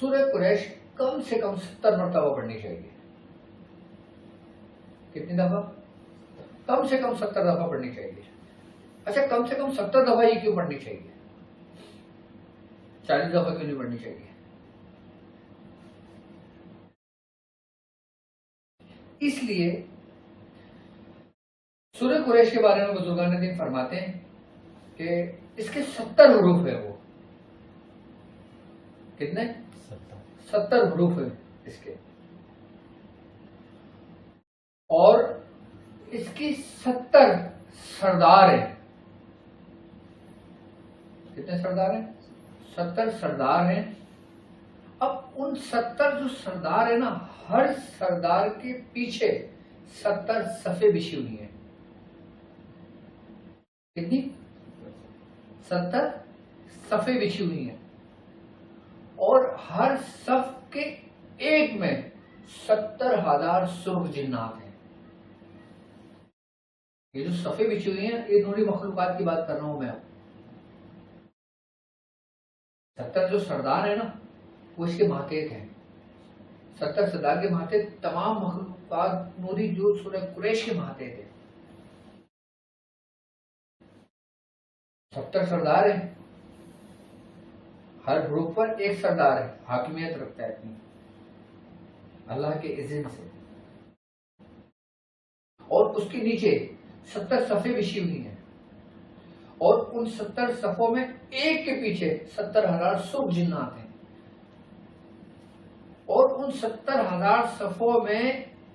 सूरह कुरैश कम से कम 70 मरतबा पढ़नी चाहिए। कितनी दफा? कम से कम 70 दफा पढ़नी चाहिए। अच्छा, कम से कम 70 दफा ही क्यों पढ़नी चाहिए? 40 दफा क्यों नहीं पढ़नी चाहिए? इसलिए सूरह कुरैश के बारे में बुजुर्गान दीन फरमाते हैं कि इसके 70 हरूफ है। वो कितने? 70 हरूफ है इसके, और इसकी 70 सरदार हैं। कितने सरदार हैं? 70 सरदार हैं। अब उन 70 जो सरदार है ना, हर सरदार के पीछे 70 सफ़े बिछी हुई हैं। कितनी? 70 सफ़े बिछी हुई हैं, और हर सफ के एक में 70,000 सुर्ख जिन्नात हैं। ये जो सफ़े बिछी हुई हैं, ये नूरी मखलूकात की बात कर रहा हूं मैं। 70 जो सरदार है ना, वो इसके मातेहत हैं। 70 सरदार के मातेहत तमाम मखलूकात नूरी जो सूरह कुरैश के मातेहत हैं। 70 सरदार हैं, हर ग्रुप पर एक सरदार है, हाकिमियत रखता है अपनी अल्लाह के इज़्न से, और उसके नीचे 70 सफ़े बिछी हुई हैं, और उन 70 सफ़ों में एक के पीछे 70,000 सुर्ख जिन्नात हैं, और उन 70,000 सफ़ों में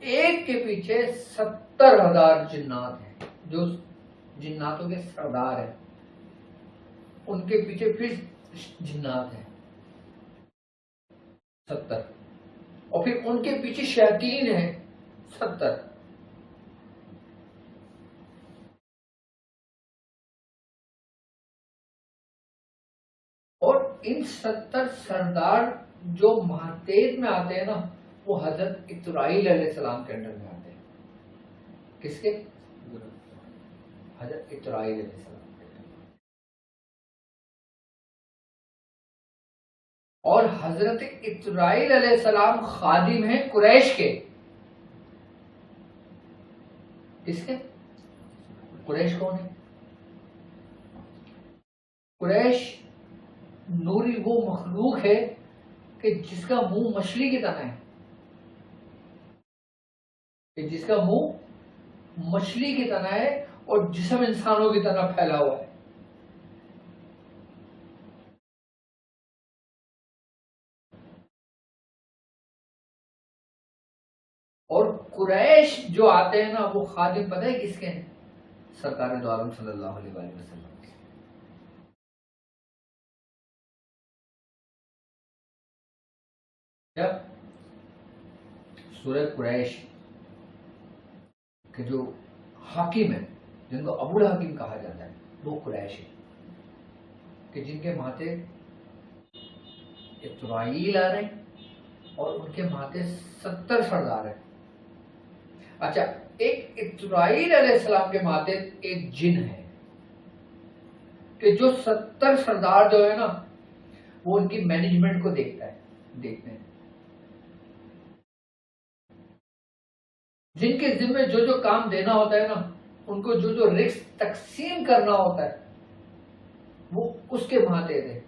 एक के पीछे 70,000 जिन्नात हैं, जो जिन्नातों के सरदार हैं। उनके पीछे फिर जिन्नात हैं 70, और फिर उनके पीछे शैतान हैं 70। और इन 70 सरदार जो मातेहत में आते हैं ना, वो हजरत इस्राईल अलैहिस्सलाम के अंडर में आते हैं। किसके? हजरत इस्राईल अलैहिस्सलाम। और हजरत इस्राईल अलैहिस्सलाम खादिम हैं कुरैश के। किसके? कुरैश कौन है? कुरैश नूरी वो मखलूक है कि जिसका मुंह मछली की तरह है, कि जिसका मुंह मछली की तरह है और जिस्म इंसानों की तरह फैला हुआ है। और कुरैश जो आते हैं ना, वो खादिम पता है किसके हैं? सरकार दो आलम सल्लल्लाहु अलैहि वसल्लम। क्या? सूरह कुरैश के जो हाकिम है, जिनको अबुल हाकिम कहा जाता है, वो कुरैश है, कि जिनके माथे इस्राईल आ रहे हैं और उनके माथे 70 सरदार हैं। अच्छा, एक इस्राईल अलैहिस्सलाम के माथे एक जिन है, कि जो 70 सरदार जो है ना, वो उनकी मैनेजमेंट को देखते हैं। जिनके जिम्मे जो जो काम देना होता है ना, उनको जो जो रिस्क तकसीम करना होता है, वो उसके माथे थे।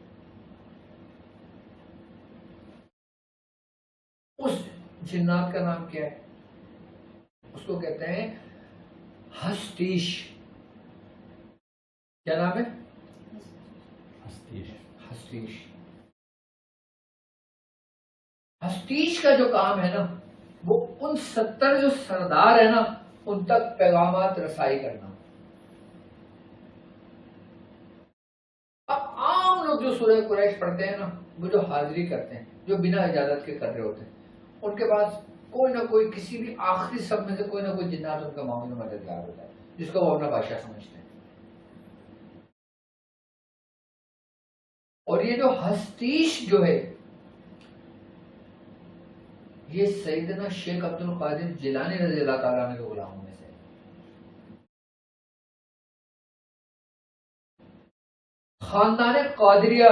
उस जिन्नात का नाम क्या है? उसको कहते हैं हस्तीश। क्या नाम है? हस्तीश। हस्तीश का जो काम है ना, वो उन 70 जो सरदार है ना, उन तक पैगामात रसाई करना। अब आम लोग जो सूरह कुरैश पढ़ते हैं ना, वो जो हाजिरी करते हैं, जो बिना इजाजत के कर रहे होते हैं, उनके पास कोई ना कोई, किसी भी आखिरी सब में से कोई ना कोई जिन्नात उनका मामले में मददगार होता है, जिसको वो अपना बादशाह समझते हैं। और ये जो हस्तीश जो है, ये सैयदना शेख अब्दुल कादिर जिलानी रज़ी अल्लाह ताला अन्हु के गुलामों में से। खानदान कादिरिया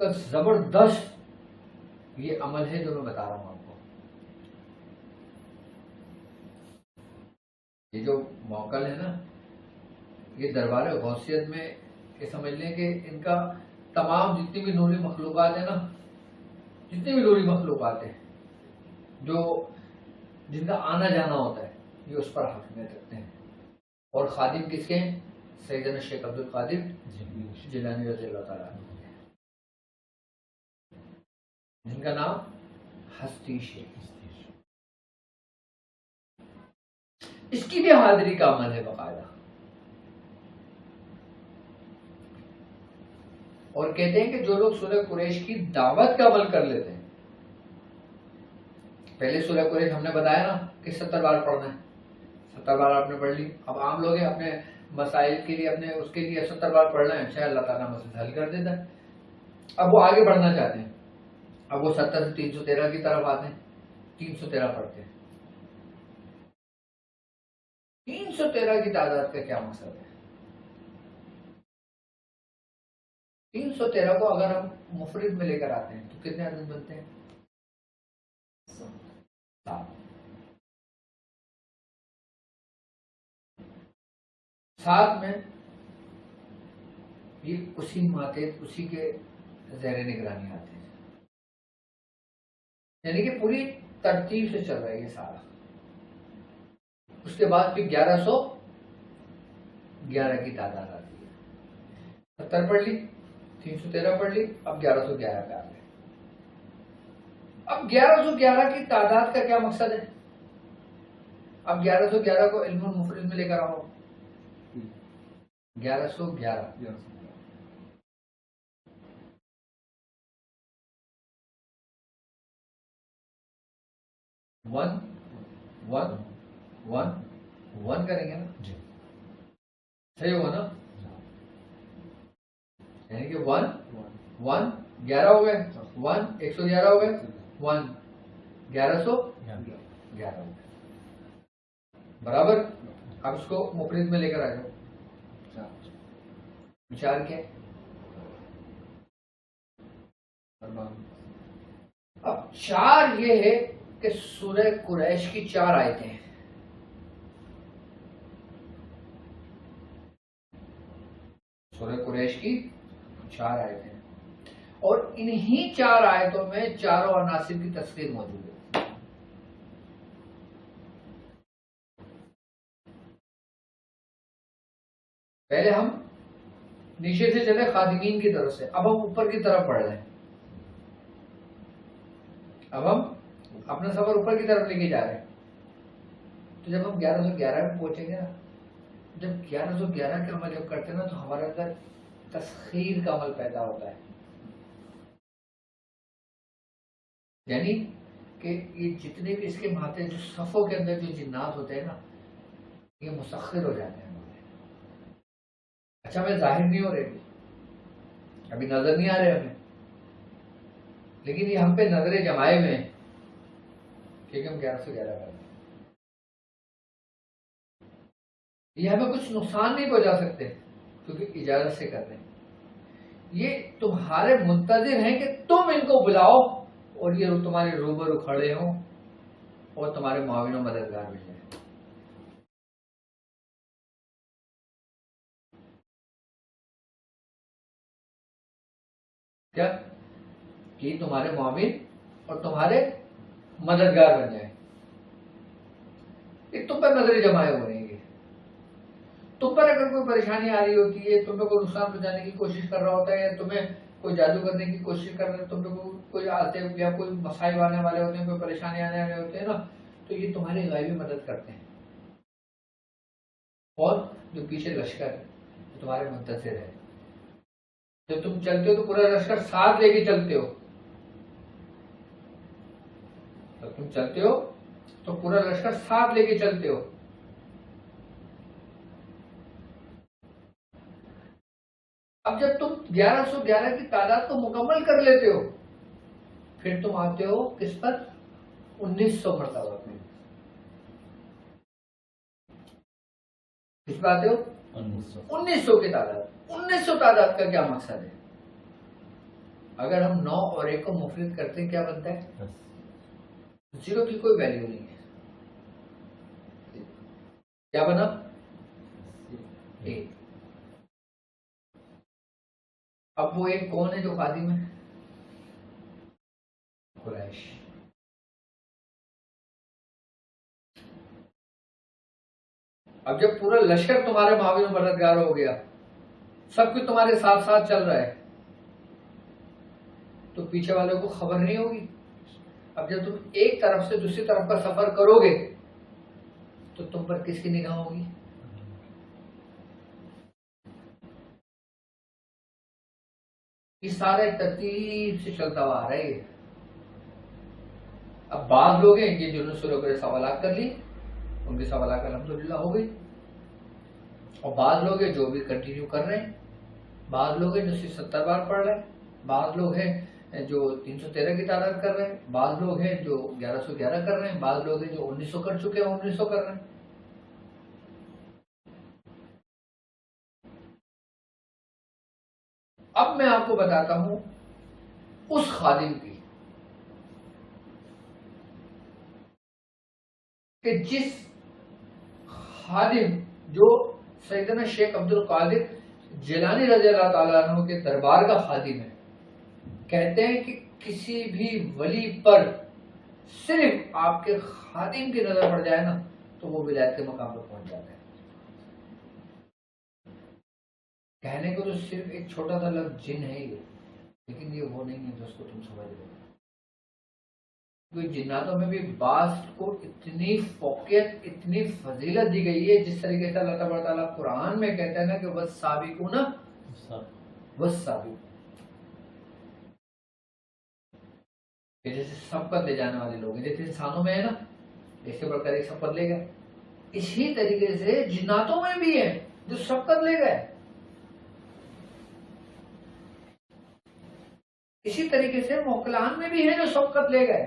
का जबरदस्त ये अमल है जो मैं बता रहा हूं आपको। ये जो मौकल है ना, ये दरबार गौसियत में ये समझ लें कि इनका तमाम जितनी भी नूरी मखलूकात है ना, जितनी भी नूरी मखलूकात है जो जिनका आना जाना होता है, ये उस पर हकमियत रखते हैं। और खादिम किसके हैं? सैयदना शेख अब्दुल कादिर जिलानी रज़ी अल्लाह ताला अन्हु, जिनका नाम हस्ती शेख। इसकी भी हाजिरी का अमल है बाकायदा। और कहते हैं कि जो लोग सूरह कुरैश की दावत का अमल कर लेते हैं, पहले सूरह कुरैश हमने बताया ना कि 70 बार पढ़ना है, 70 बार आपने पढ़ ली। अब आम लोग हैं अपने मसाइल के लिए, अपने उसके लिए 70 बार पढ़ना है, शायद अल्लाह ताला मसले हल कर देता है। अब वो आगे बढ़ना चाहते हैं, अब वो 70 से 313 की तरफ आते हैं, 313 पढ़ते हैं। 313 की तादाद का क्या मकसद है? 313 को अगर हम मुफरिद में लेकर आते हैं तो कितने अदद बनते हैं? 7 में ये उसी माते उसी के ज़ेरे निगरानी आते हैं, यानी कि पूरी तरतीब से चल रहा है ये सारा। उसके बाद फिर 1111 की तादाद आती है। 70 पढ़ ली, 313 पढ़ ली, अब 1111 पे आ गए। अब 1111 की तादाद का क्या मकसद है? अब 1111 को इल्मुल मुफरिद में लेकर आओ। 1111 1 करेंगे ना जी, सही होगा ना? यानी कि 1 11 हो गए, 1 111 हो गए, 1 1111 हो गए, बराबर। अब इसको मुफरिद में लेकर आ जाओ। विचार क्या है? अब 4 ये है कि सूरह कुरैश की 4 आयतें हैं। सूरह कुरैश की 4 आयतें हैं और इन्हीं 4 आयतों में चारों अनासिर की तस्वीर मौजूद है। पहले हम नीचे से चले खादिमीन की तरफ से, अब हम ऊपर की तरफ पढ़ रहे हैं। अब हम अपना सफर ऊपर की तरफ लेके जा रहे हैं। तो जब हम 1111 में पहुंचेंगे ना, जब 1111 का अमल जब करते हैं ना, तो हमारे अंदर तस्खीर का अमल पैदा होता है, यानी कि ये जितने भी इसके माते जो सफों के अंदर जो जिन्नात होते हैं ना, ये मुसख्खिर हो जाते हैं। अच्छा, मैं जाहिर नहीं हो रहे, अभी नजर नहीं आ रहे हमें, लेकिन ये हम पे नजरें जमाए हुए हैं क्योंकि हम 1111 कर रहे हैं। ये हमें कुछ नुकसान नहीं पहुंचा सकते क्योंकि इजाजत से कर रहे हैं। ये तुम्हारे मुंतजिर हैं कि तुम इनको बुलाओ और ये तुम्हारे रूबरू खड़े हों और तुम्हारे मुआविन और मददगार भी हैं। क्या कि तुम्हारे मुआविन और तुम्हारे मददगार बन जाए। तुम पर नजरें जमाए हुए हैं। तुम पर अगर कोई परेशानी आ रही होती है, तुम पे कोई नुकसान पहुंचाने की कोशिश कर रहा होता है, या तुम्हें कोई जादू करने की कोशिश कर रहे हैं, तुम पे कोई आते या कोई मसाइब आने वाले होते हैं, कोई परेशानी आने वाले होते हैं ना, तो ये तुम्हारी गायबी मदद करते हैं। और जो पीछे लश्कर है तुम्हारे मुंतज़िर है, जब तुम चलते हो तो पूरा लश्कर साथ लेके चलते हो। जब तुम चलते हो तो पूरा लश्कर साथ लेके चलते हो। अब जब तुम 1111 की तादाद को मुकम्मल कर लेते हो, फिर तुम आते हो किस पर? 1900 मरतबा पे। किस पर आते हो? 1900 की तादाद। 1900 तादाद का क्या मकसद है? अगर हम 9 और 1 को मुफरिद करते हैं क्या बनता है? 0 की कोई वैल्यू नहीं है। क्या बना? 1। अब वो एक कौन है जो खादिम है? कुरैश। अब जब पूरा लश्कर तुम्हारे मावी में मददगार हो गया, सब कुछ तुम्हारे साथ साथ चल रहा है, तो पीछे वालों को खबर नहीं होगी। अब जब तुम एक तरफ से दूसरी तरफ का सफर करोगे तो तुम पर किसकी निगाह होगी? ये सारा तरतीब से चलता हुआ आ रहा है। अब बाद लोग हैं कि जिन्होंने सूरह के सवालात कर लिए, उनके सवालात अल्हम्दुलिल्लाह हो गई, और बाद लोग हैं जो भी कंटिन्यू कर रहे हैं, बाद लोग हैं जो 70 बार पढ़ रहे हैं, बाद लोग हैं जो 313 की तादाद कर रहे हैं, बाद लोग हैं जो 1111 कर रहे हैं, बाद लोग हैं जो 1900 कर चुके हैं, 1900 कर रहे हैं। अब मैं आपको बताता हूं उस खादिम की कि जिस खादिम जो सैयदना शेख अब्दुल कादिर जिलानी रज़ी अल्लाह ताला अन्हु के दरबार का खादिम है। कहते हैं कि किसी भी वली पर सिर्फ आपके खादिम की नजर पड़ जाए ना तो वो विलायत के मकाम पर पहुंच जाता है। कहने को तो सिर्फ एक छोटा सा लफ्ज़ जिन है ये, लेकिन ये वो नहीं है दोस्तों, तुम समझ रहे हो। जिन्नातों में भी बास को इतनी फौकियत, इतनी फजीलत दी गई है, जिस तरीके से अल्लाह तबारक व तआला कुरान में कहता है ना कि वस्साबिकूना वस्साबिकून, जैसे सबकत ले जाने वाले लोग हैं, जैसे इंसानों में है ना, इसके बढ़कर एक सबकत ले गए, इसी तरीके से जिन्नातों में भी है जो सबकत ले गए। इसी तरीके से मोकलान में भी है जो सबकत ले गए,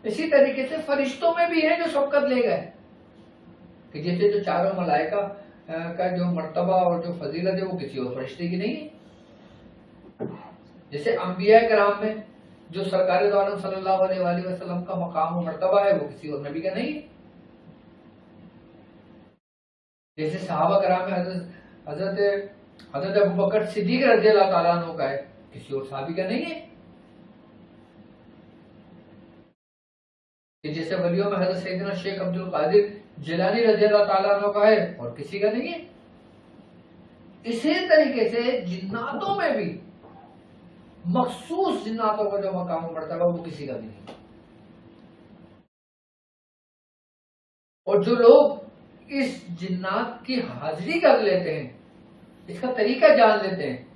इसी तरीके से फरिश्तों में भी है जो सबकत ले गए। कि जैसे जो चारों मलाइका का जो मर्तबा और जो फजीलत है वो किसी और फरिश्ते की नहीं है। जैसे अंबिया कराम में जो सरकार दो आलम सल्लल्लाहु अलैहि वसल्लम का मकाम और मर्तबा है वो किसी और नबी का नहीं है। जैसे सहाबा कराम में हजरत अबू बकर सिद्दीक रज़ी अल्लाह ताला अन्हु का है, किसी और सहाबी का नहीं है। कि जैसे वलियों में हजरत सैयदना शेख अब्दुल कादिर जिलानी रज़ी अल्लाह ताला अन्हु का है और किसी का नहीं है। इसी तरीके से जिन्नातों में भी मखसूस जिन्नातों का जो मकाम मर्तबा वो किसी का भी नहीं। और जो लोग इस जिन्नात की हाजिरी कर लेते हैं, इसका तरीका जान लेते हैं,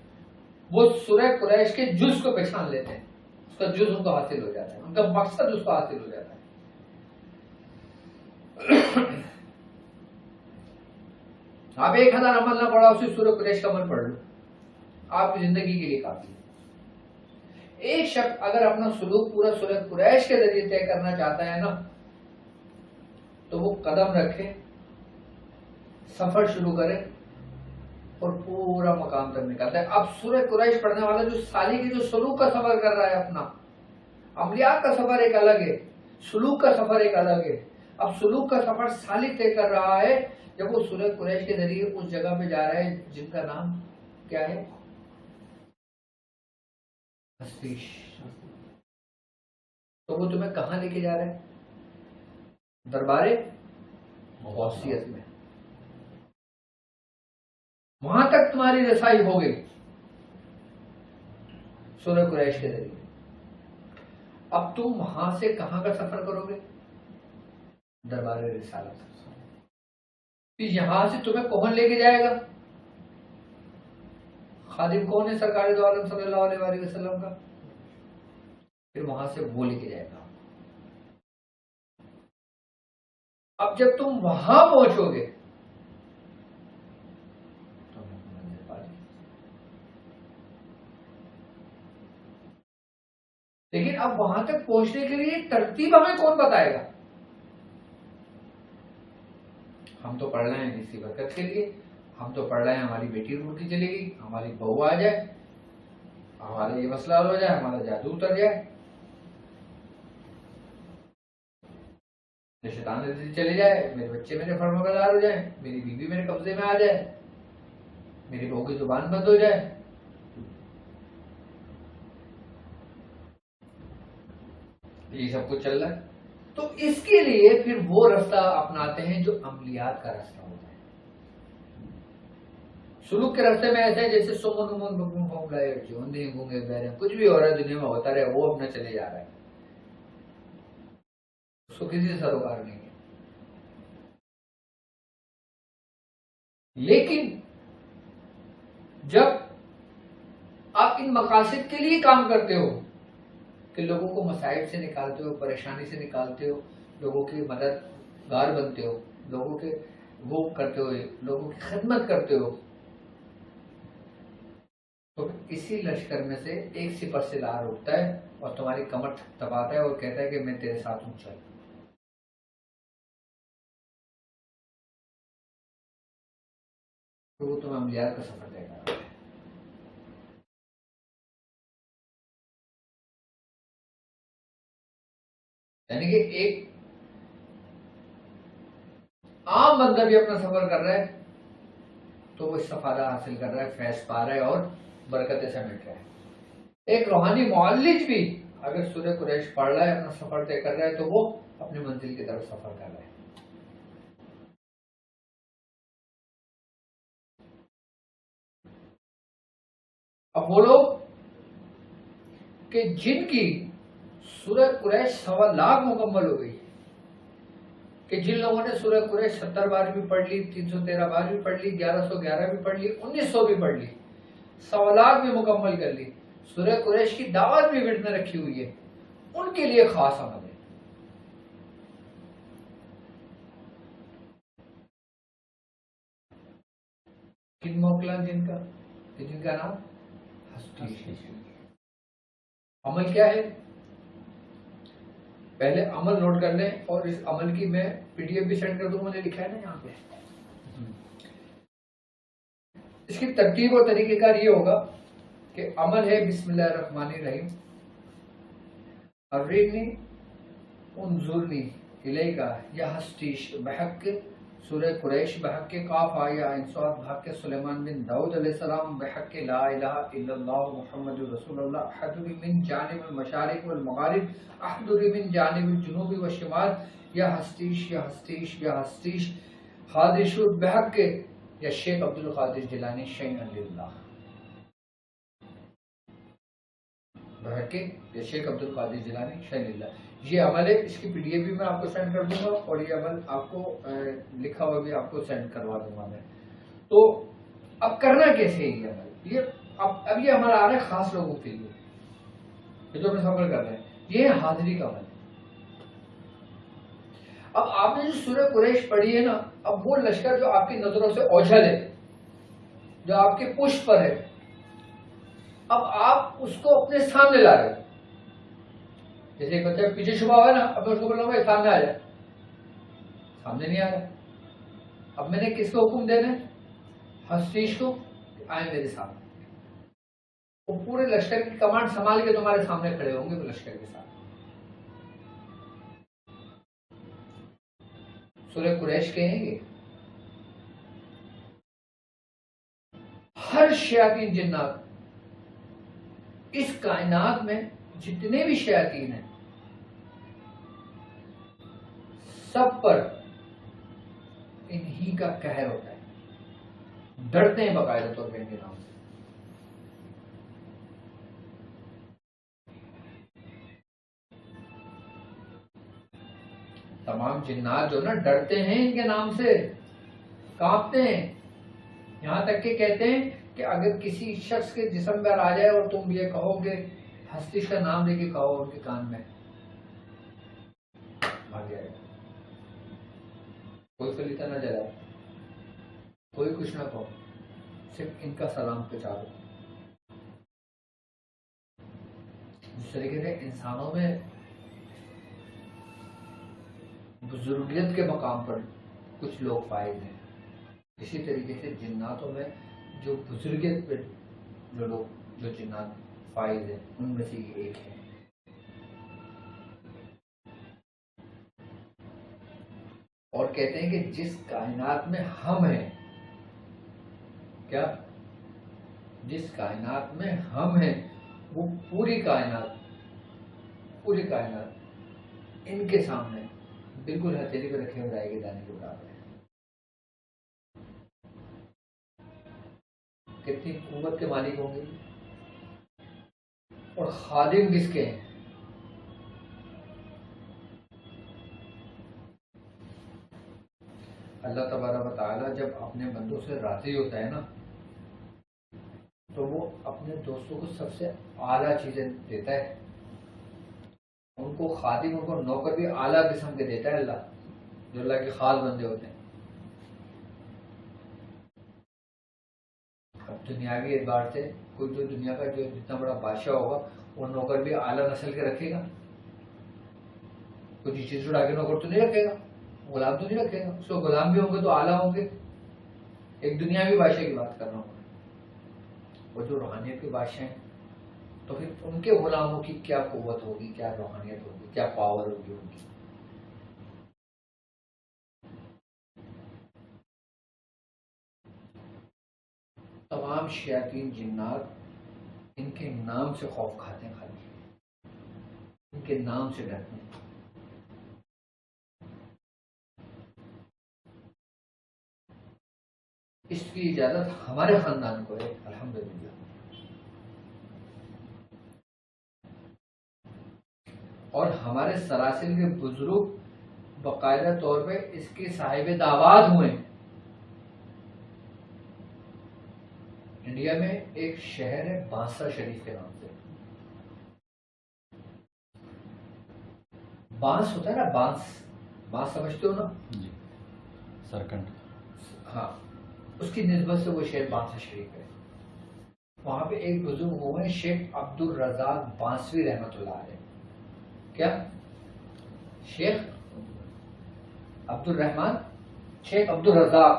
वो सूरह कुरैश के जुज़ को पहचान लेते हैं, उसका जुज़ उनको हासिल हो जाता है, उनका मकसद उसको हासिल हो जाता है। आप 1000 अमल ना पढ़ा, उसी सूरह कुरैश का अमल पढ़ लो, आपकी जिंदगी के लिए काफी है। एक शख्स अगर अपना सुलूक पूरा सूरह कुरैश के जरिए तय करना चाहता है ना, तो वो कदम रखे, सफर शुरू करे और पूरा मकाम तक निकलता है। अब सूरह कुरैश पढ़ने वाला जो साली की जो सुलूक का सफर कर रहा है, अपना अमलियात का सफर एक अलग है, सुलूक का सफर एक अलग है। अब सुलूक का सफर सालिक तय कर रहा है जब वो सूरह कुरैश के जरिए उस जगह पे जा रहा है जिनका नाम क्या है? हस्तीश। तो वो तुम्हें कहां लेके जा रहा है? दरबारे गौसियत में, वहां तक तुम्हारी रसाई हो गई सूरह कुरैश के जरिए। अब तुम वहां से कहां का सफर करोगे? दरबार रिसालत। फिर यहां से तुम्हें कौन लेके जाएगा? खादिम कौन है? सरकार दो आलम सल्लल्लाहु अलैहि वसल्लम का। फिर वहां से वो लेके जाएगा। अब जब तुम वहां पहुंचोगे तो मंजिल पा ली। लेकिन अब वहां तक पहुंचने के लिए तरतीब हमें कौन बताएगा? हम तो पढ़ रहे हैं इसी बरकत के लिए, हम तो पढ़ रहे हैं हमारी बेटी रोटी चलेगी, हमारी बहू आ जाए, हमारा ये मसला हल हो जाए, हमारा जादू उतर जाए, शैतान नजर चले जाए, मेरे बच्चे मेरे फर्माबरदार हो जाए, मेरी बीवी मेरे कब्जे में आ जाए, मेरी बहू की जुबान बंद हो जाए। ये सब कुछ चल रहा है। तो इसके लिए फिर वो रास्ता अपनाते हैं जो अमलियात का रास्ता होता है। सुलूक के रास्ते में ऐसे है जैसे सुमन उमन बकून फॉर्मूला जोंदे गूंगे बहरे, कुछ भी हो रहा है दुनिया में होता रहे, वो अपना चले जा रहा है, उसको किसी से सरोकार नहीं है। लेकिन जब आप इन मकासद के लिए काम करते हो कि लोगों को मसाइब से निकालते हो, परेशानी से निकालते हो, लोगों की मददगार बनते हो, लोगों के वो करते हो, लोगों की खिदमत करते हो, तो इसी लश्कर में से एक सिपर से लार उठता है और तुम्हारी कमर दबाता है और कहता है कि मैं तेरे साथ हूं, चल। तो वो तुम्हें अमलियात का सफर देगा। यानी कि एक आम बंदा भी अपना सफर कर रहा है तो वो सफादा हासिल कर रहा है, फैज पा रहा है और बरकतें समेट रहा है। एक रूहानी मुअल्लिज भी अगर सूरह कुरैश पढ़ रहा है, अपना सफर तय कर रहा है, तो वो अपनी मंजिल की तरफ सफर कर रहा है। अब वो लोग कि जिनकी सूरह कुरैश 1.25 लाख मुकम्मल हो गई, कि जिन लोगों ने सूरह कुरैश 70 बार भी पढ़ ली, 313 बार भी पढ़ ली, 1111 भी पढ़ ली, 1900 भी पढ़ ली, 1.25 लाख भी मुकम्मल कर ली, सूरह कुरैश की दावत भी विर्द में रखी हुई है, उनके लिए खास अमल है। किन मोकला जिनका नाम अमल क्या है, पहले अमल नोट कर लें और इस अमल की मैं पीडीएफ भी सेंड कर दूं, मैंने लिखा है ना यहाँ पे। इसकी तरतीब और तरीकेकार ये होगा कि अमल है बिस्मिल्लाहिर्रहमानिर्रहीम, अर्रिनी उन्जुरनी इलैका या हस्तीश बहक सूरह कुरैश बहक के काफ आया इंसाद बहक के सुलेमान बिन दाऊद अलैहिस्सलाम बहक के ला इलाहा इल्लल्लाह मुहम्मदुर रसूलुल्लाह अहदुर मिन जानिबिल मशारिक वल मगारिब अहदुर मिन जानिबिल जुनूबी व शिमाल या हस्तीश या हस्तीश या हस्तीश खादिशुर बहक के या शेख अब्दुल कादिर जिलानी शैअन लिल्लाह बहक के या शेख अब्दुल कादिर जिलानी शैअन लिल्लाह। ये अमल है, इसकी पीडीएफ भी मैं आपको सेंड कर दूंगा और ये अमल आपको लिखा हुआ भी आपको सेंड करवा दूंगा मैं। तो अब करना कैसे है ये अमल, ये अब ये अमल आ रहा है खास लोगों के लिए, ये जो हम सफर कर रहे हैं, ये है हाजिरी का अमल। अब आपने जो सूरह कुरैश पढ़ी है ना, अब वो लश्कर जो आपकी नजरों से ओझल है, जो आपके पुष्प पर है, अब आप उसको अपने सामने ला रहे हो। जैसे एक बच्चा पीछे छुपा हुआ है ना, अब मैं उसको बोलूंगा सामने आ जाए, सामने नहीं आ रहा। अब मैंने किसको हुक्म देना है, हस्तीश को, आए मेरे सामने। वो पूरे लश्कर की कमांड संभाल के तुम्हारे सामने खड़े होंगे वो लश्कर के साथ। सूरह कुरैश कहेंगे हर शयातीन जिन्नात, इस कायनात में जितने भी शयातीन हैं सब पर इन्हीं का कहर होता है, डरते हैं बाकायदा तौर पर इनके नाम से। तमाम जिन्नात जो ना डरते हैं इनके नाम से, कांपते हैं। यहां तक के कहते हैं कि अगर किसी शख्स के जिस्म पर आ जाए और तुम ये कहोगे, हस्तीश का नाम लेके कहो उनके कान में, भाग जाएगा। कोई फलीता ना जलाए, कोई कुछ ना कहो, सिर्फ इनका सलाम पहुंचा दो। जिस तरीके से इंसानों में बुजुर्गियत के मकाम पर कुछ लोग फायद हैं, इसी तरीके से जिन्नातों में जो बुजुर्गियत पे जो लोग, जो जिन्नात फाइज है, उनमें से ये एक है। और कहते हैं कि जिस कायनात में हम हैं, क्या जिस कायनात में हम हैं वो पूरी कायनात इनके सामने बिल्कुल हथेली पे रखे हुए रहेगी, दाने के बराबर है। कितनी कुव्वत के मालिक होंगे। और खादिम किसके हैं? अल्लाह तबारक व तआला जब अपने बंदों से राजी होता है ना, तो वो अपने दोस्तों को सबसे आला चीजें देता है। उनको खादिम, उनको नौकर भी आला किस्म के देता है अल्लाह, जो अल्लाह के खास बंदे होते हैं। अब दुनियावी एतबार से कोई जो दुनिया का जो जितना बड़ा बादशाह होगा वो नौकर भी आला नस्ल के रखेगा। कोई चीज उड़ा के नौकर तो नहीं रखेगा, गुलाम तो नहीं रखेगा। उसको गुलाम भी होंगे तो आला होंगे। एक दुनियावी बादशाह की बात कर रहा हूँ। वो जो रूहानियत के बादशाह हैं, तो फिर उनके गुलामों की क्या कुव्वत होगी, क्या रूहानियत होगी, क्या पावर होगी उनकी। तमाम शयातीन जिन्नात इनके नाम से खौफ खाते हैं, खाली इनके नाम से डरते हैं। इसकी इजाजत हमारे खानदान को है, अल्हम्दुलिल्लाह। और हमारे सरासिल के बुजुर्ग बाकायदा तौर पे इसके साहिब दावाद हुए। इंडिया में एक शहर है बांसा शरीफ के नाम से। बांस होता है ना, बांस समझते हो ना जी, सरकंड। हाँ, उसकी निस्बत से वो शहर बांसा शरीफ है। वहां पे एक बुजुर्ग हुए शेख अब्दुल रज़ाक बांसवी रहमतुल्लाह अलैह। क्या? शेख अब्दुल रहमान, शेख अब्दुल रज़ाक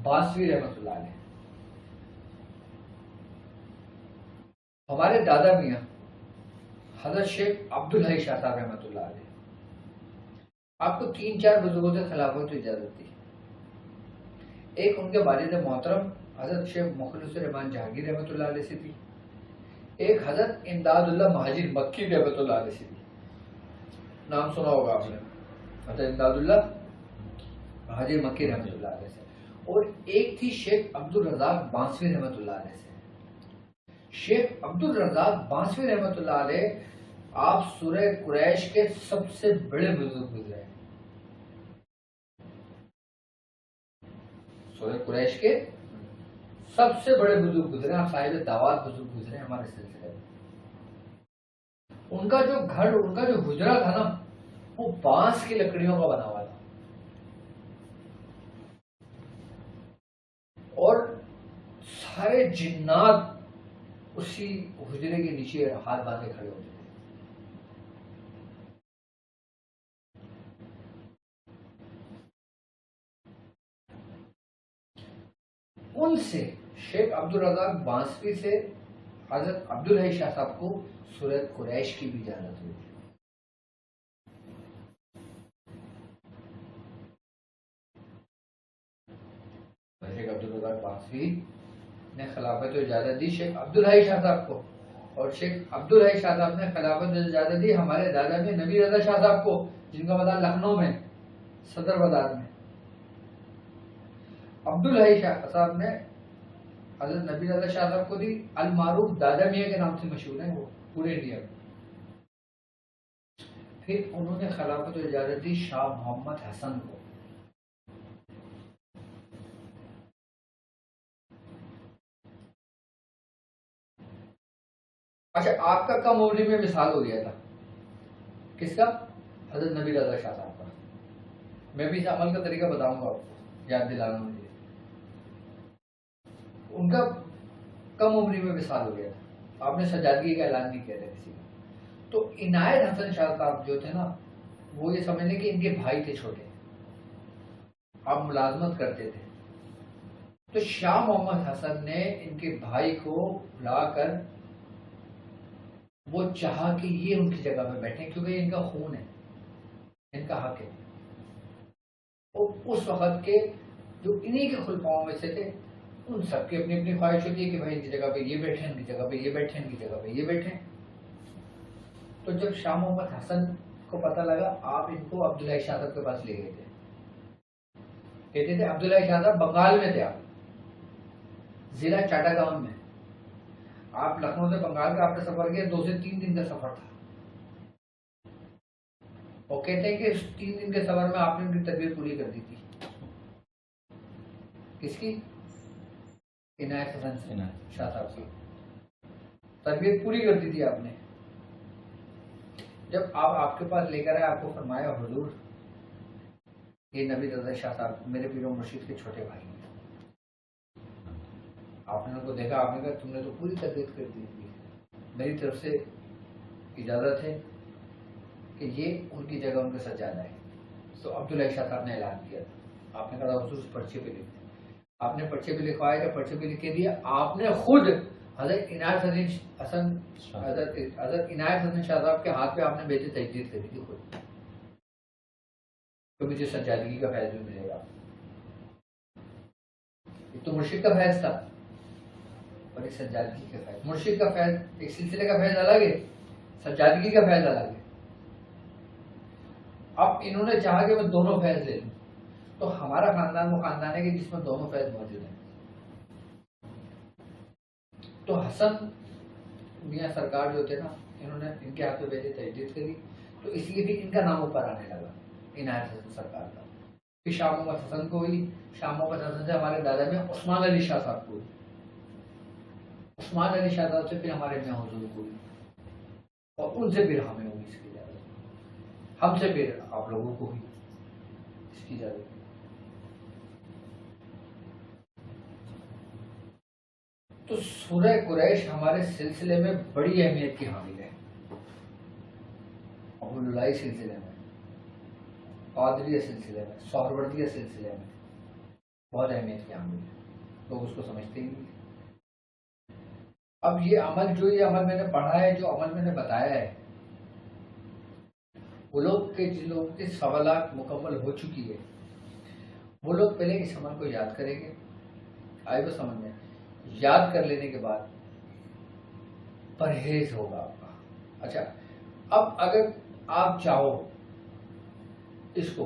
बांसवी रहमतुल्लाह अलैह। हमारे दादा मियाँ हजरत शेख अब्दुल हई शाह साहब रहमतुल्लाह अलैह। आपको 3-4 बुजुर्गों से खिलाफत की इजाजत थी। एक उनके वालिद मोहतरम हजरत शेख मुखलिस रहमान जहांगीर रहमतुल्लाह अलैह से थी। एक हजरत इमदादुल्लाह महाजिर मक्की रहमतुल्लाह अलैह से थी। नाम सुना होगा आपने, हजरत इमदादुल्लाह महाजिर मक्की रहमतुल्लाह अलैह से। और एक थी शेख अब्दुल रज़ाक बांसवी रहमतुल्लाह अलैह से। शेख अब्दुल रज़ाक बांसवी रहमतुल्लाह अलैह आप सूरह कुरैश के सबसे बड़े बुजुर्ग गुजरे। सूरह कुरैश के सबसे बड़े बुजुर्ग गुजरे, आप साहिब दावात बुजुर्ग गुजरे हमारे सिलसिले में। उनका जो घर, उनका जो हुजरा था ना, वो बांस की लकड़ियों का बना हुआ था। और सारे जिन्नात उसी हुजरे के नीचे हाथ बांधे खड़े होते थे। उनसे शेख अब्दुल रज़ाक बांसवी से हजरत अब्दुल हई शाह साहब को सूरह कुरैश की भी इजाजत हुई। शेख अब्दुल रज़ाक बांसवी ने खिलाफत इजाजत दी शेख अब्दुल हई शाह साहब को, और शेख अब्दुल हई शाह साहब ने खिलाफत इजाजत दी हमारे दादा में नबी रज़ा शाह साहब को, जिनका मदार लखनऊ में सदर बाजार में। अब्दुल हई शाह साहब ने हजरत नबी रज़ा शाह साहब को दी। अल मारूफ दादा मियाँ के नाम से मशहूर है वो पूरे इंडिया में। फिर उन्होंने खिलाफत इजाजत दी शाह मोहम्मद हसन को। अच्छा, आपका कम उम्र में विसाल हो गया था, किसका? हजरत नबी रज़ा शाह साहब का। मैं भी इस अमल का तरीका बताऊंगा आपको, याद दिलाना मुझे। उनका कम उम्र में विसाल हो गया था, आपने सजादगी का ऐलान नहीं किया था किसी का। तो इनायत हसन शाह साहब जो थे ना, वो ये समझ लें कि इनके भाई थे छोटे, आप मुलाजमत करते थे। तो शाह मोहम्मद हसन ने इनके भाई को बुलाकर वो चाहा कि ये उनकी जगह पे बैठे क्योंकि इनका खून है, इनका हक है। और उस वक्त के जो इन्हीं के खुलफाओं में से थे, उन सबकी अपनी अपनी ख्वाहिश होती है कि भाई इनकी जगह पे ये बैठे, इनकी जगह पे ये बैठे, इनकी जगह पे ये बैठे। तो जब शाह मोहम्मद हसन को पता लगा, आप इनको अब्दुल्ला शाह साहब के पास ले गए थे। कहते थे अब्दुल्ला शाह साहब बंगाल में थे, आप जिला चाटागांव में, आप लखनऊ से बंगाल का आपने सफर किया, 2 से 3 दिन का सफर था। और कहते हैं कि 3 दिन के सफर में आपने उनकी तबीयत पूरी कर दी थी। किसकी? इनायत हसन शाह साहब की तबीयत पूरी कर दी थी आपने। जब आप आपके पास लेकर आए, आपको फरमाया हुजूर ये नबी रज़ा शाह साहब मेरे पीर मुर्शिद के छोटे भाई हैं। आपने उनको देखा, आपने कहा तुमने तो पूरी तबीयत कर दी थी, मेरी तरफ से इजाजत है कि ये उनकी जगह उनके साथ जाना है। तो अब्दुल्ला शाह साहब ने ऐलान किया, आपने कहा हुजूर पर्चे पे लिख, आपने पर्चे पे लिखवाया, पर्चे पे लिख के दिया। आपने खुद हजरत इनायत हसन शाह साहब के हाथ पे आपने बेटे तजदीद करी थी खुद, तो मुझे सज्जादगी का फैज भी मिलेगा। तो मुर्शिद का फैज था और एक सज्जादगी का फैज। मुर्शिद का फैज एक सिलसिले का फैज अलग है, सज्जादगी का फैज अलग है। अब इन्होंने चाहा कि मैं दोनों फैज ले लूं, तो हमारा खानदान वो खानदान है कि जिसमें दोनों फैज मौजूद हैं। तो हसन मियां सरकार जो थे ना, इन्होंने इनके हाथ में बेटे तजदीद करी, तो इसलिए भी इनका नाम ऊपर आने लगा, इनायत हसन सरकार का। फिर शाह मोहम्मद हसन को हुई, शाह मोहम्मद हसन से हमारे दादा में उस्मान अली शाह साहब को हुई, उस्मान अली शाह साहब से फिर हमारे मियां हुजूर को हुई, और उनसे फिर हमें हुई इसकी इजाजत, हमसे फिर आप लोगों को हुई इसकी इजाजत। तो सूरह कुरैश हमारे सिलसिले में बड़ी अहमियत की हामिल है। अब्दुल्लाई सिलसिले में, कादरिया सिलसिले में, सोहरवर्दिया सिलसिले में बहुत अहमियत की हामिल है, लोग उसको समझते ही नहीं। अब ये अमल मैंने पढ़ा है, जो अमल मैंने बताया है, वो लोग के जिन लोगों की सवालात मुकम्मल हो चुकी है, वो लोग पहले इस अमल को याद करेंगे। आए वो समझ में, याद कर लेने के बाद परहेज होगा आपका। अच्छा, अब अगर आप चाहो इसको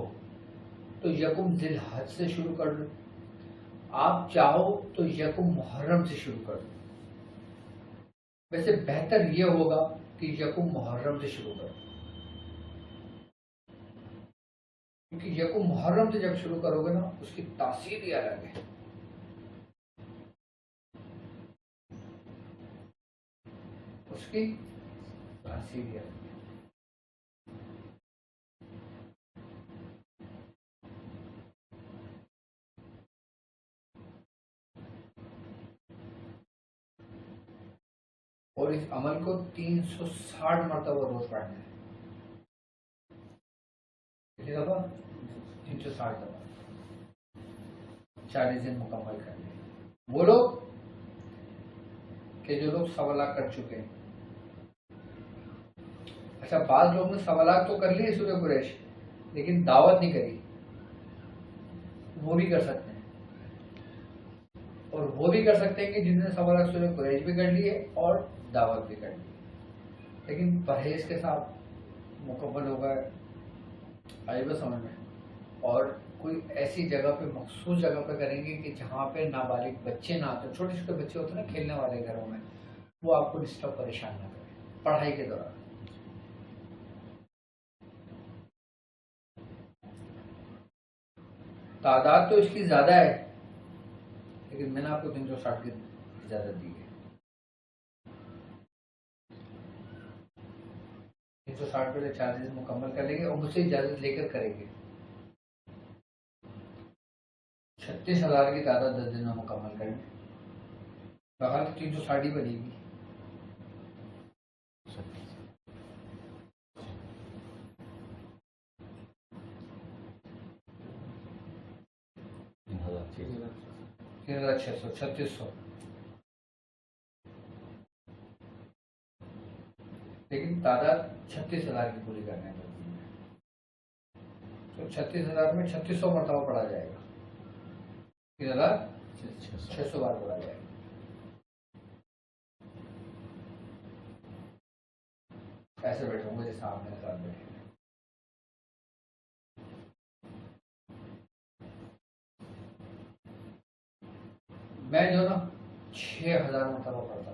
तो यकुम जिल हज से शुरू कर दो, आप चाहो तो यकुम मुहर्रम से शुरू कर दो। वैसे बेहतर ये होगा कि यकुम मुहर्रम से शुरू करो, क्योंकि यकुम मुहर्रम से जब शुरू करोगे ना, उसकी तासीर ही अलग है। उसकी तासीर ही अलग है। और इस अमल को 360 मरतबा रोज पढ़ना है। कितनी दफा? 360 दफा, 40 दिन मुकम्मल करने। वो लोग कि जो लोग 1.25 लाख कर चुके हैं। अच्छा, बाद लोगों ने 1.25 लाख तो कर लिए सूरह कुरैश, लेकिन दावत नहीं करी, वो भी कर सकते हैं। और वो भी कर सकते हैं कि जिन्होंने 1.25 लाख सूरह कुरैश भी कर लिए और दावत भी कर ली, लेकिन परहेज के साथ मुकम्मल होगा। आइए समझ में। और कोई ऐसी जगह पे, मखसूस जगह पे करेंगे कि जहाँ पे नाबालिग बच्चे ना आते, छोटे छोटे बच्चे होते हैं ना खेलने वाले घरों में, वो आपको डिस्टर्ब परेशान ना करें पढ़ाई के दौरान। तादाद तो इसकी ज्यादा है, लेकिन मैंने आपको 360 की इजाजत दी है। 360 पे 40 दिन मुकम्मल कर लेंगे और मुझसे इजाजत लेकर करेंगे। 36,000 की तादाद 10 दिन में मुकम्मल करेंगे, बहाल 360 ही बनेगी। तीन 600, 3600। लेकिन तादाद 36,000 की पूरी करने में, तो 36,000 में 3600 मरतबा पढ़ा जाएगा, 3,600 बार पढ़ा जाएगा। ऐसे बैठूंगा जैसे आपने साथ बैठे। मैं जो ना 6,000 मरतबा पढ़ता था।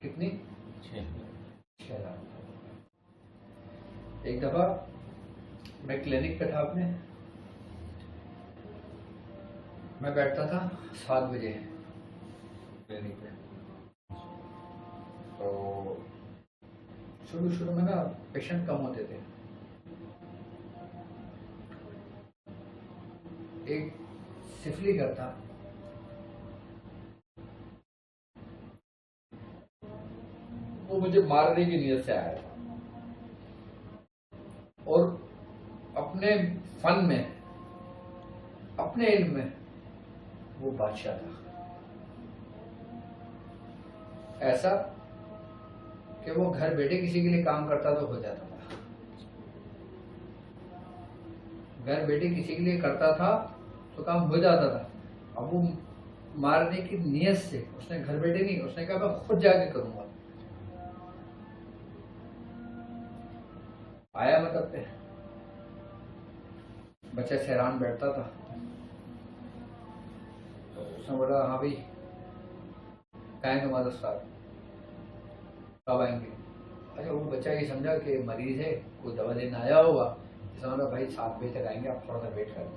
कितनी? 6,000। एक दफा मैं क्लिनिक पे था अपने, मैं बैठता था 7 बजे क्लिनिक पे। तो शुरू में ना पेशेंट कम होते थे। एक सिफली करता, वो मुझे मारने की नीयत से आया था और अपने फन में, अपने इल्म में वो बादशाह था। ऐसा कि वो घर बैठे किसी के लिए काम करता तो हो जाता था, घर बैठे किसी के लिए करता था तो काम हो जाता था। अब वो मारने की नीयत से उसने घर बैठे नहीं, उसने कहा मैं खुद जाके करूंगा। आया मतलब पे बच्चा सहरान बैठता था, तो उसने बोला हाँ भाई कहाँ है तुम्हारा उस्ताद, कब आएंगे? अच्छा, वो बच्चा ये समझा कि मरीज है, कोई दवा लेने आया होगा, समझा भाई 7 बजे तक आएंगे, आप थोड़ा सा वेट कर लो।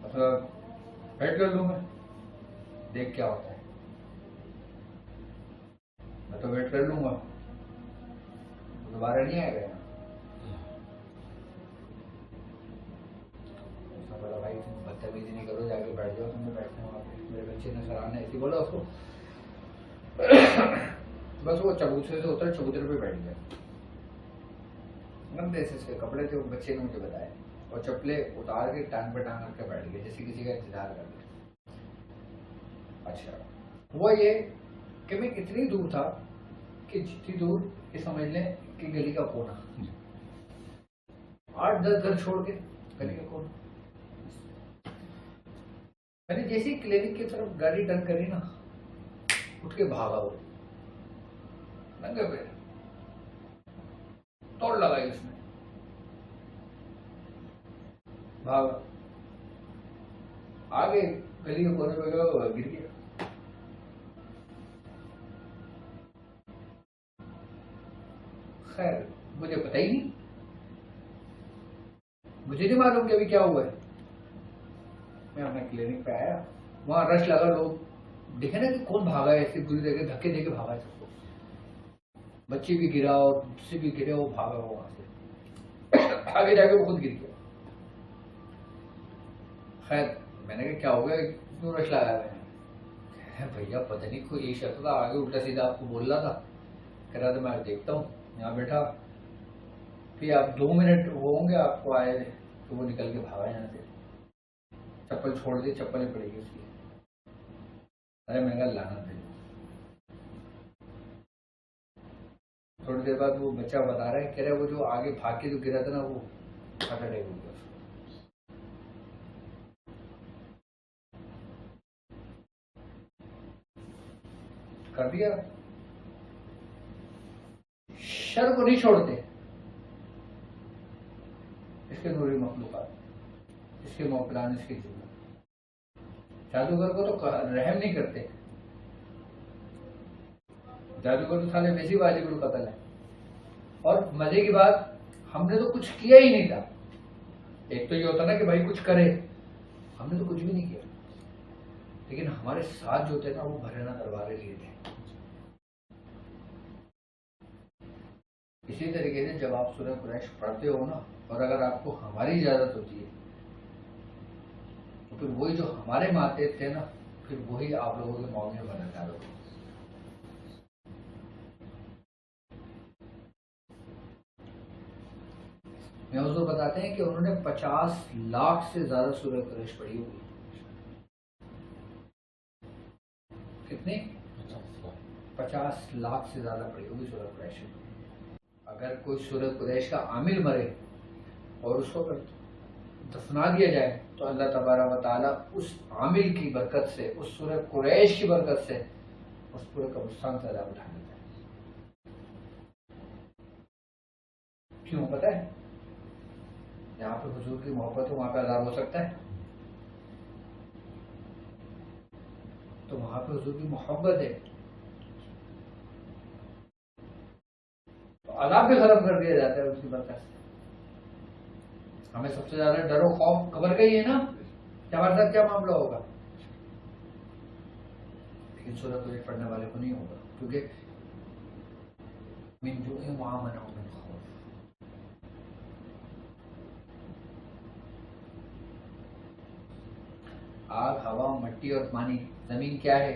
मतलब वेट कर लूंगा, देख क्या होता है, मैं तो वेट कर लूंगा, दोबारा नहीं आएगा। उसने बोला भाई तुम बदतमीजी नहीं करो, जाके बैठ जाओ, तुमने बैठने वहां पे। मेरे बच्चे ने सराहना ने ऐसी बोला उसको बस वो चबूतरे से उतर, चबूतरे पे बैठ गया। गंदे से उसके कपड़े थे, वो बच्चे ने मुझे बताया, और चप्पले उतार के टांग पे टांग रख के बैठ गए, जैसे किसी का इंतजार कर रहे। अच्छा, हुआ ये कि मैं इतनी दूर था कि जितनी दूर ये समझ लें कि गली का कोना, 8-10 घर छोड़ के गली का कोना। मैंने जैसे ही क्लिनिक की तरफ गाड़ी टर्न करी ना, उठ के भागा वो नंगे पैर, तोड़ लगाई उसने, भागा आगे गली के कोने पे गया, गिर गया। खैर मुझे पता ही नहीं, मुझे नहीं मालूम कि अभी क्या हुआ है। मैं अपने क्लिनिक पे आया, वहां रश लगा, लोग देखे ना कि कौन भागा है, ऐसे गुली देके धक्के देके भागा है सबको, बच्चे भी गिरा और दूसरे भी गिरे, वो भागा वहां से आगे जाके वो खुद गिर गया। खैर मैंने कहा क्या हो गया, क्यों रश लगाया मैंने? भैया पता नहीं कोई एक शख्स था आगे उल्टा सीधा आपको बोल रहा था, कह रहा था मैं देखता हूँ यहाँ बैठा, फिर आप 2 मिनट होंगे आपको आए थे, तो वो निकल के भागा यहाँ से, चप्पल छोड़ दी, चप्पल ही पड़ेगी उसकी। अरे मैंने कहा लानत है। थोड़ी देर बाद वो बच्चा बता रहा है, कह रहा है वो जो आगे भाग के जो गिरा था ना, वो हार्ट अटैक हो गया। कर दिया। शर को नहीं छोड़ते इसके नूरी मखलूकात, इसके मौकलान, इसकी जिंदगी। जादूगर को तो रहम नहीं करते, जादूगर तो साले वैसी वाजिबुल कत्ल है। और मजे की बात, हमने तो कुछ किया ही नहीं था। एक तो ये होता ना कि भाई कुछ करे, हमने तो कुछ भी नहीं किया, लेकिन हमारे साथ जो थे ना, वो भरे ना दरबारे लिए थे। इसी तरीके से जब आप सूरह कुरैश पढ़ते हो ना, और अगर आपको हमारी इजाजत होती है, तो फिर वही जो हमारे माते थे ना, फिर वही आप लोगों के मौके बना डालोगे। मैं उसको बताते हैं कि उन्होंने 50 लाख से ज्यादा सूरह कुरैश पढ़ी होगी। कितनी? 50 लाख से ज्यादा पड़ी होगी सूरह कुरैश में। अगर कोई सूरह कुरैश का आमिल मरे और उसको दफना दिया जाए तो अल्लाह तबारक व तआला उस आमिल की बरकत से, उस सूरह कुरैश की बरकत से उस पूरे कब्रिस्तान से अजाब उठा देता है। क्यों पता है? जहाँ पे हुजूर की मोहब्बत हो वहां पे अजाब हो सकता है? तो वहां पे हुजूर की मोहब्बत है तो अजाब भी खत्म कर दिया जाता है उसकी बरकत से। हमें सबसे ज्यादा डरो खौफ कब्र का ही है ना, क्या हमारे साथ क्या मामला होगा? लेकिन सूरह कुरैश पढ़ने वाले को नहीं होगा, क्योंकि मिन जुए वहां मना मिन खौफ। आग, हवा, मिट्टी और पानी। जमीन क्या है?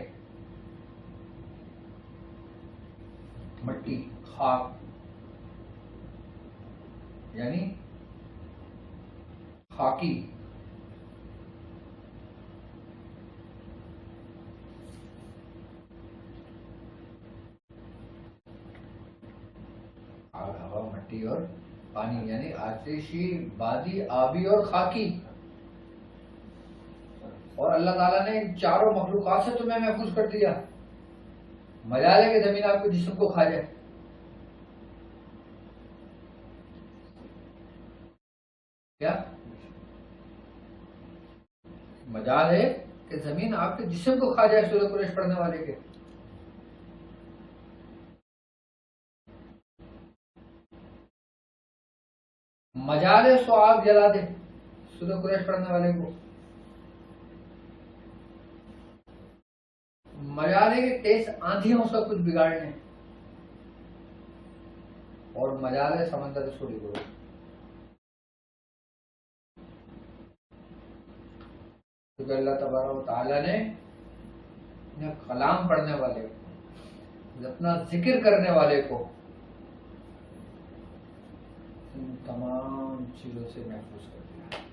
मिट्टी, खाक, यानी खाकी। आग, हवा, मिट्टी और पानी, यानी आतिशी, बादी, आबी और खाकी। और अल्लाह ताला ने इन चारों मखलूकात से तुम्हें महफूज कर दिया। मजाल है कि जमीन आपके जिस्म को खा जाए। क्या मजाल है कि जमीन आपके जिस्म को खा जाए सूरह कुरैश पढ़ने वाले के? मजाल है सो आग जला दे सूरह कुरैश पढ़ने वाले को? मजाल है कि तेज आंधियां उसका कुछ बिगाड़ने, और मजाल है समंदर छोड़ी को। क्योंकि अल्लाह तबारक व तआला ने कलाम पढ़ने वाले को, अपना जिक्र करने वाले को इन तमाम चीजों से महफूज कर दिया।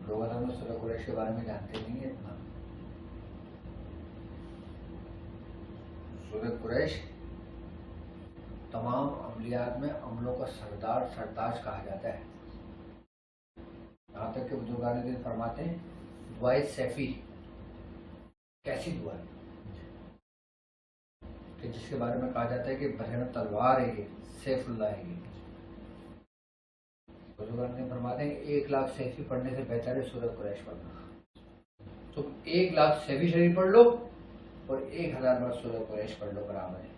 लोग सूरह कुरैश के बारे में जानते नहीं है इतना। सूरह कुरैश तमाम अमलियात में अमलों का सरदार, सरताज कहा जाता है। यहाँ तक कि बुजुर्गान दिन फरमाते हैं दुआए सैफी। कैसी दुआ है कि जिसके बारे में कहा जाता है कि बहन तलवार है, ये सैफुल्लाह है। बुजुर्गान दिन फरमाते हैं 1 लाख सैफी पढ़ने से बेहतर है सूरह कुरैश पढ़ना। तो 1 लाख सैफी शरीफ पढ़ लो और 1000 बार सूरह कुरैश पढ़ लो, बराबर है।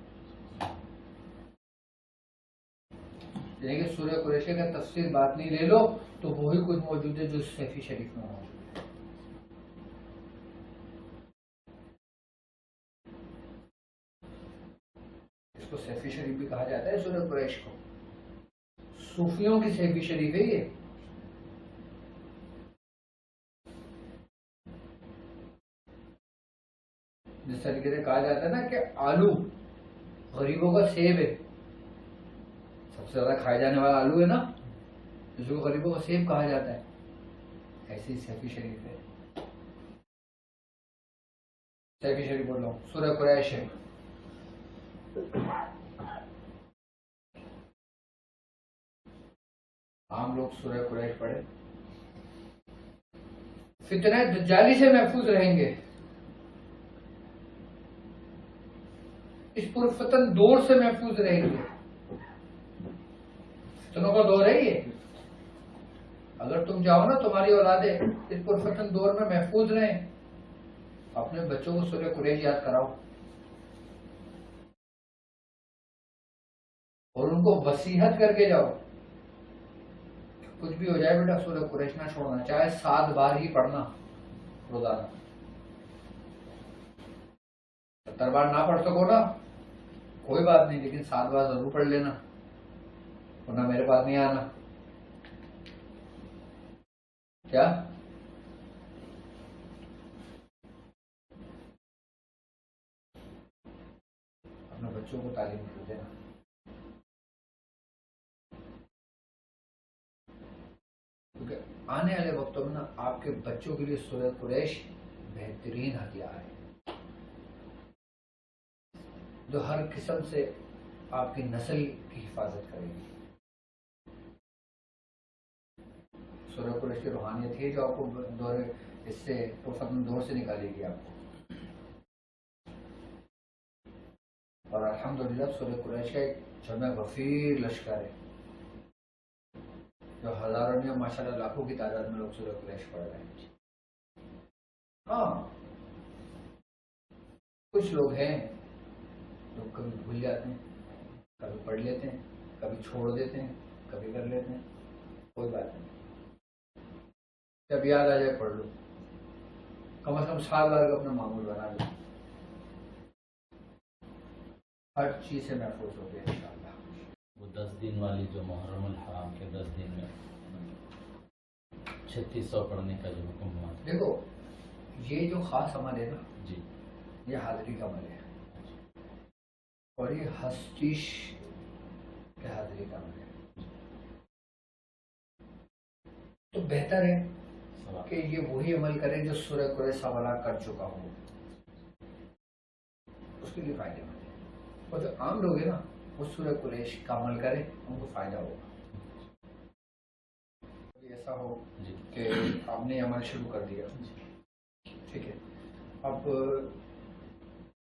यानी कि सूरह कुरैश का तफसीर बात नहीं ले लो तो वही कुछ मौजूद है जो सैफी शरीफ में मौजूद है। इसको सैफी शरीफ भी कहा जाता है सूरह कुरैश को। सूफियों की सैफी शरीफ है ये। जिस तरीके से कहा जाता है ना कि आलू गरीबों का सेब है, सबसे ज्यादा खाए जाने वाला आलू है ना, जिसको गरीबों का सेब कहा जाता है, ऐसी सैफी शरीफ है। सैफी शरीफ बोल रहा हूँ, सूरह कुरैश है। आम लोग सूरह कुरैश पढ़े, फितने दज्जाली से महफूज रहेंगे। इस पुरफतन दौर से महफूज रहेंगे। फितनों का दौर है ये। अगर तुम चाहो ना तुम्हारी औलादे इस पुरफतन दौर में महफूज रहे, अपने बच्चों को सूरह कुरैश याद कराओ और उनको वसीहत करके जाओ, कुछ भी हो जाए बेटा सूरह कुरैश ना छोड़ना, चाहे 7 बार ही पढ़ना रोजाना। 70 बार ना पढ़ सको ना कोई बात नहीं, लेकिन 7 बार जरूर पढ़ लेना, वरना मेरे पास नहीं आना। क्या अपने बच्चों को तालीम कर देना। क्योंकि आने वाले वक्तों में ना आपके बच्चों के लिए सूरह कुरैश बेहतरीन हथियार है, जो हर किस्म से आपकी नस्ल की हिफाजत करेगी। सूरह कुरैश की रूहानियत है जो आपको दौरे इससे अपने दौर से निकालेगी आपको। और अल्हम्दुलिल्लाह सूरह कुरैश का एक जमा गफीर लश्कर है, जो हजारों में माशाल्लाह लाखों की तादाद में लोग सूरह कुरैश पढ़ रहे हैं। हाँ, कुछ लोग हैं जो कभी भूल जाते हैं, कभी पढ़ लेते हैं, कभी छोड़ देते हैं, कभी कर लेते हैं, कोई बात नहीं। जब याद आ जाए पढ़ लो, कम से कम 7 बार का अपना मामूल बना लो, हर चीज से महफूज हो गया इंशाअल्लाह। वो 10 दिन वाली जो मुहर्रम अल हराम के 10 दिन में 3600 पढ़ने का जो हुक्म हुआ, देखो ये जो खास अमल है ना जी, ये हाजिरी का अमल है, और ये हस्तीश के हाजिरी का अमल है। तो बेहतर है कि ये वही अमल करें जो सूरह कुरैश हवाला कर चुका हो, उसके लिए फायदेमंद है। और जो आम लोग हैं ना वो सूरह कुरैश का अमल करें, उनको फायदा होगा। ऐसा हो कि आपने अमल शुरू कर दिया, ठीक है, अब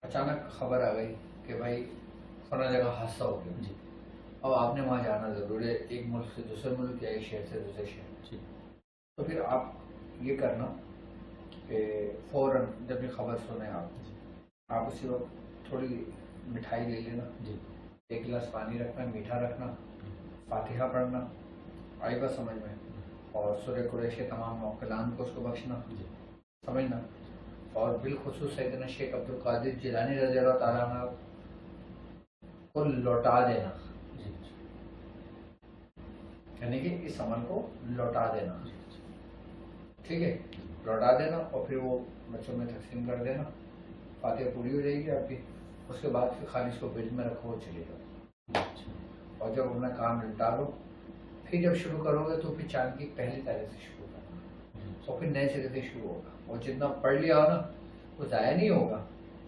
अचानक खबर आ गई कि भाई फला जगह हादसा हो गया, अब आपने वहाँ जाना जरूरी है, एक मुल्क से दूसरे मुल्क या एक शहर से दूसरे शहर। तो फिर आप ये करना कि फौरन जब ये खबर सुने आप उसी वक्त थोड़ी मिठाई ले लेना, 1 गिलास पानी रखना, मीठा रखना, फातिहा पढ़ना, आई बात समझ में, और सूरह कुरैश के तमाम मौक़िलान को उसको बख्शना, समझना। और बिलखुसूस सैयदना शेख अब्दुल कादिर जिलानी रज़ी अल्लाह ताला अन्हु को लौटा देना, यानी कि इस अमल को लौटा देना, ठीक है, लौटा देना। और फिर वो बच्चों में तकसीम कर देना, फातिहा पूरी हो जाएगी आपकी। उसके बाद फिर खाली इसको बिल में रखो और चले जाओ। और जब अपना काम निपटा लो, फिर जब शुरू करोगे तो फिर चांद की पहली तारीख से शुरू करना, और फिर नए सिरे से शुरू होगा। और जितना पढ़ लिया हो ना वो ज़ाया नहीं होगा,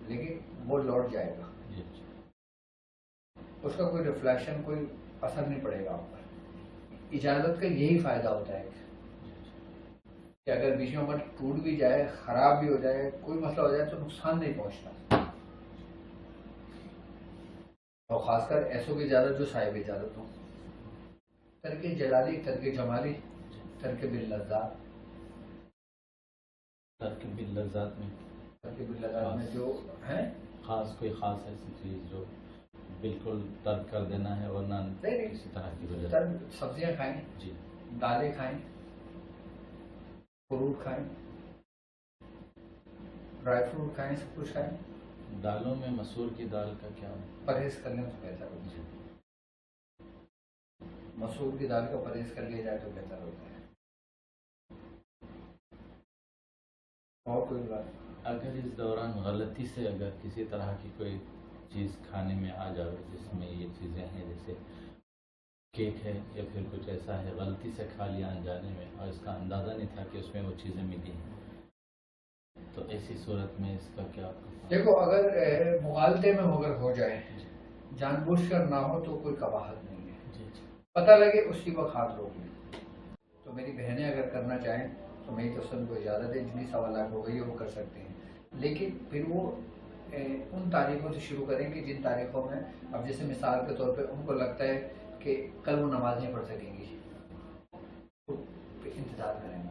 लेकिन वो लौट जाएगा, उसका कोई रिफ्लेक्शन, कोई असर नहीं पड़ेगा आप पर। इजाज़त का यही फायदा होता है कि अगर बीच में अमल टूट भी जाए, खराब भी हो जाए, कोई मसला हो जाए तो नुकसान नहीं पहुंचता। और खासकर ऐसों की इजाजत जो साहिब इजाजत हो, तरके जलाली, तरके जमाली, तरके बिल लज़्ज़ात, तरके बिल लज़्ज़ात में जो है कोई खास ऐसी चीज जो बिल्कुल तर्क कर देना है, वरना किसी तरह की वजह। सब्जियां खाएं जी, दालें खाएं, फ्रूट खाएं, ड्राई फ्रूट खाएं, सब कुछ खाएं। दालों में मसूर की दाल का क्या परहेज करने तो बेहतर होता है, मसूर की दाल का परहेज कर लिया जाए तो बेहतर होता है। और कोई बात, अगर इस दौरान गलती से अगर किसी तरह की कोई चीज़ खाने में आ जाए जिसमें ये चीज़ें हैं, जैसे केक है या फिर कुछ ऐसा है, गलती से खा लिया अनजाने में और इसका अंदाज़ा नहीं था कि उसमें वो चीज़ें मिली हैं, तो ऐसी सूरत में इसका क्या? देखो अगर मुगालते में अगर हो जाए, जानबूझकर ना हो तो कोई कबाहत नहीं है, पता लगे उसी वक्त हाथ रोक लें। तो मेरी बहनें अगर करना चाहें तो मेरी तरफ से उनको इजाज़त है, जिनकी सवाल हो गई है वो कर सकते हैं, लेकिन फिर वो उन तारीखों से शुरू करें कि जिन तारीखों में, अब जैसे मिसाल के तौर पे उनको लगता है कि कल वो नमाज नहीं पढ़ सकेंगी, तो फिर इंतज़ार करेंगे।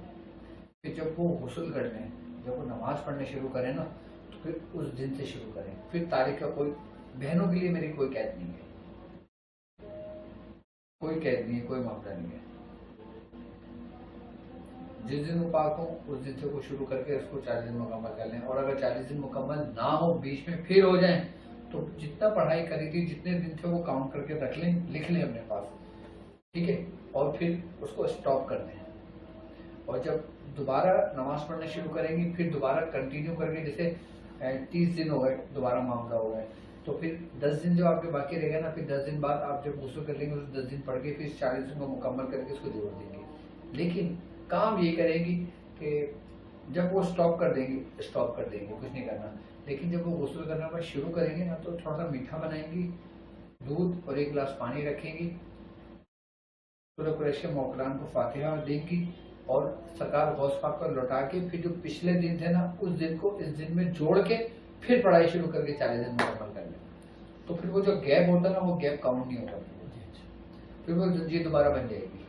फिर जब वो गुस्ल कर लें, जब वो नमाज पढ़ने शुरू करें ना, तो फिर उस दिन से शुरू करें। फिर तारीख का कोई, बहनों के लिए मेरी कोई कैद नहीं है, कोई कैद नहीं है, कोई मामला नहीं है। जिस दिन वो पाक हो उस दिन से वो शुरू करके उसको 40 दिन मुकम्मल कर लें। और अगर 40 दिन मुकम्मल ना हो, बीच में फिर हो जाए, तो जितना पढ़ाई करी थी, जितने दिन थे वो काउंट करके रख लें, लिख लें अपने पास, ठीक है, और फिर उसको स्टॉप कर दें। और जब दोबारा नमाज पढ़ना शुरू करेंगी, फिर दोबारा कंटिन्यू करके, जैसे 30 दिन हो गए, दोबारा मामला हो गए, तो फिर 10 दिन जो आपके बाकी रहेगा ना, फिर 10 दिन बाद आप जब गुस्ल कर लेंगे, उस 10 दिन पढ़ के फिर 40 दिन को मुकम्मल करके उसको जोड़ देंगे। लेकिन काम ये करेंगी कि जब वो स्टॉप कर देंगी कुछ नहीं करना, लेकिन जब वो गुस्ल करना बस शुरू करेंगे ना, तो थोड़ा सा मीठा बनाएंगी, दूध और 1 गिलास पानी रखेंगी, सूरह कुरैश के मौकलान को फातिहा देंगी और सरकार गौस पाक पर लौटा के फिर जो पिछले दिन थे ना, उस दिन को इस दिन में जोड़ के फिर पढ़ाई शुरू करके 40 दिन मुकम्मल कर लें। तो फिर वो जो गैप होता है ना, वो गैप काउंट नहीं होगा, फिर वो जंजीर दोबारा बन जाएगी।